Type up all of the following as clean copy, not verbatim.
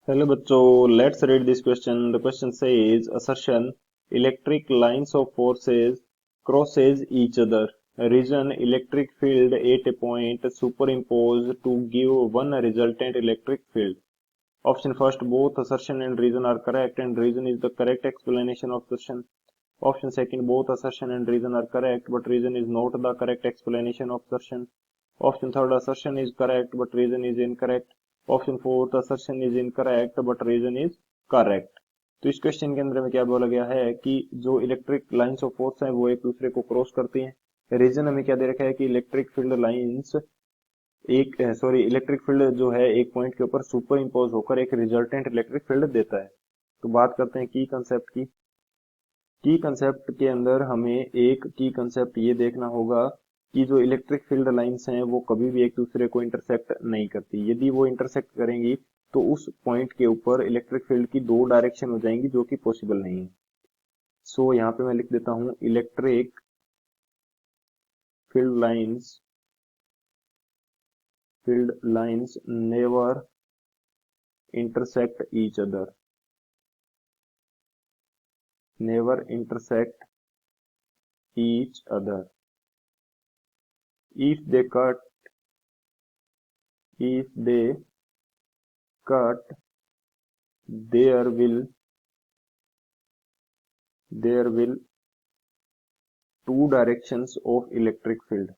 Hello बच्चों, let's read this question. The question says assertion electric lines of forces crosses each other. Reason electric field at a point superimposed to give one resultant electric field. Option first, both assertion and reason are correct and reason is the correct explanation of assertion. Option second, both assertion and reason are correct but reason is not the correct explanation of assertion. Option third, assertion is correct but reason is incorrect. Option fourth assertion is incorrect but reason is correct. तो इस question के अंदर में क्या बोला गया है कि जो इलेक्ट्रिक लाइंस ऑफ फोर्स हैं वो एक दूसरे को क्रॉस करती हैं। रीजन हमें क्या दे रखा है कि electric field lines electric field जो है एक पॉइंट के ऊपर सुपर इम्पोज होकर एक रिजल्टेंट इलेक्ट्रिक फील्ड देता है। तो बात करते हैं की कंसेप्ट की। की कंसेप्ट के अंदर हमें एक की कंसेप्ट ये देखना होगा कि जो इलेक्ट्रिक फील्ड लाइंस हैं वो कभी भी एक दूसरे को इंटरसेक्ट नहीं करती। यदि वो इंटरसेक्ट करेंगी तो उस पॉइंट के ऊपर इलेक्ट्रिक फील्ड की दो डायरेक्शन हो जाएंगी जो कि पॉसिबल नहीं है। सो यहाँ पे मैं लिख देता हूं electric field lines never intersect each other, never intersect each other. If they cut, there will two directions of electric field.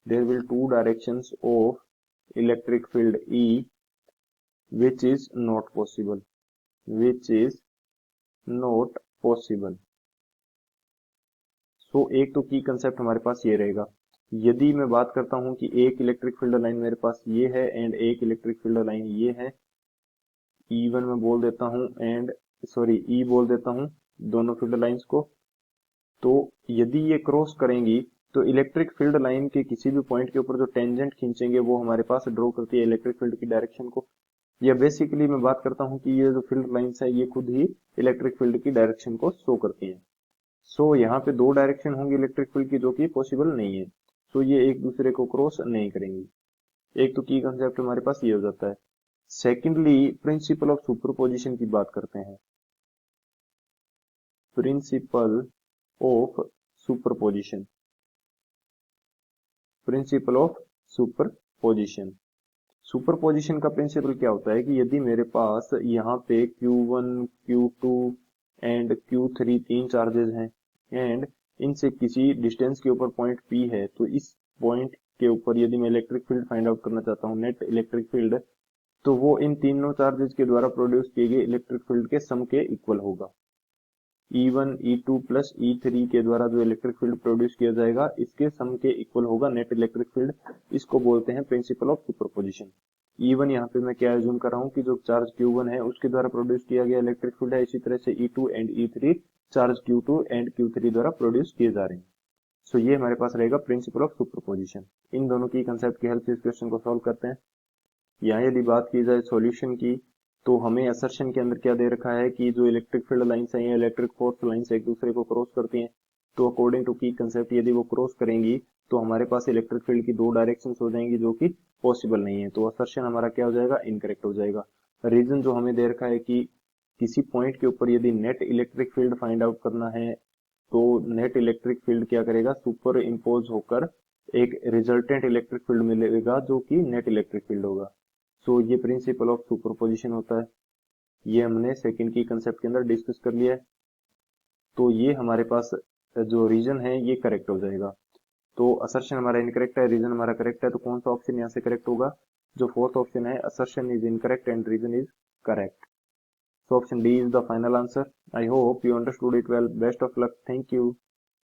There will two directions of electric field E, which is not possible. सो एक तो की concept हमारे पास ये रहेगा। यदि मैं बात करता हूं कि एक इलेक्ट्रिक फील्ड लाइन मेरे पास ये है एंड एक इलेक्ट्रिक फील्ड लाइन ये है, E1 में बोल देता हूं ई बोल देता हूं दोनों फील्ड लाइंस को। तो यदि ये क्रॉस करेंगी तो इलेक्ट्रिक फील्ड लाइन के किसी भी पॉइंट के ऊपर जो टेंजेंट खींचेंगे वो हमारे पास ड्रॉ करती है इलेक्ट्रिक फील्ड की डायरेक्शन को। या बेसिकली मैं बात करता हूं कि ये जो फील्ड लाइंस है ये खुद ही इलेक्ट्रिक फील्ड की डायरेक्शन को शो करती है। सो यहाँ पे दो डायरेक्शन होंगी इलेक्ट्रिक फील्ड की जो कि पॉसिबल नहीं है। सो ये एक दूसरे को क्रॉस नहीं करेंगी। एक तो की कंसेप्ट हमारे पास ये हो जाता है। सेकेंडली प्रिंसिपल ऑफ सुपरपोजिशन की बात करते हैं। Principle of superposition, principle of superposition. Superposition का प्रिंसिपल क्या होता है कि यदि मेरे पास यहाँ पे Q1, Q2 एंड Q3 तीन चार्जेस हैं एंड इनसे किसी डिस्टेंस के ऊपर पॉइंट P है, तो इस पॉइंट के ऊपर यदि मैं इलेक्ट्रिक फील्ड फाइंड आउट करना चाहता हूँ, नेट इलेक्ट्रिक फील्ड, तो वो इन तीनों चार्जेस के द्वारा प्रोड्यूस किए गए इलेक्ट्रिक फील्ड के सम के इक्वल होगा। E1, E2 प्लस E3 के द्वारा जो इलेक्ट्रिक फील्ड प्रोड्यूस किया जाएगा इसके सम के इक्वल होगा नेट इलेक्ट्रिक फील्ड। इसको बोलते हैं प्रिंसिपल ऑफ सुपरपोजिशन। E1 यहाँ पे मैं क्या एज्यूम कर रहा हूँ कि जो चार्ज Q1 है उसके द्वारा प्रोड्यूस किया गया इलेक्ट्रिक फील्ड है, इसी तरह से E2 and E3 charge Q2 and Q3 द्वारा प्रोड्यूस किए जा रहे हैं। सो ये हमारे पास रहेगा प्रिंसिपल ऑफ सुपरपोजिशन। इन दोनों की कंसेप्ट की हेल्प से इस क्वेश्चन को सॉल्व करते हैं। यहाँ यदि बात की जाए सॉल्यूशन की, तो हमें असर्शन के अंदर क्या दे रखा है कि जो इलेक्ट्रिक फील्ड लाइंस हैं या इलेक्ट्रिक फोर्स लाइंस एक दूसरे को क्रॉस करती हैं। तो अकॉर्डिंग टू की कंसेप्ट यदि वो क्रॉस करेंगी तो हमारे पास इलेक्ट्रिक फील्ड की दो डायरेक्शंस हो जाएंगी जो कि पॉसिबल नहीं है। तो असर्शन हमारा क्या हो जाएगा, इनकरेक्ट हो जाएगा। रीजन जो हमें दे रखा है कि किसी पॉइंट के ऊपर यदि net electric field find out करना है तो नेट इलेक्ट्रिक फील्ड क्या करेगा, सुपर इम्पोज होकर एक रिजल्टेंट इलेक्ट्रिक फील्ड मिलेगा जो कि नेट इलेक्ट्रिक फील्ड होगा। सो ये प्रिंसिपल ऑफ सुपरपोजिशन होता है। ये हमने सेकंड की कंसेप्ट के अंदर डिस्कस कर लिया है। तो ये हमारे पास जो रीजन है ये करेक्ट हो जाएगा। तो असर्शन हमारा इनकरेक्ट है, रीजन हमारा करेक्ट है, तो कौन सा ऑप्शन यहाँ से करेक्ट होगा, जो फोर्थ ऑप्शन है assertion is incorrect and reason is correct. So option D is the final answer. I hope you understood it well. Best of luck. Thank you.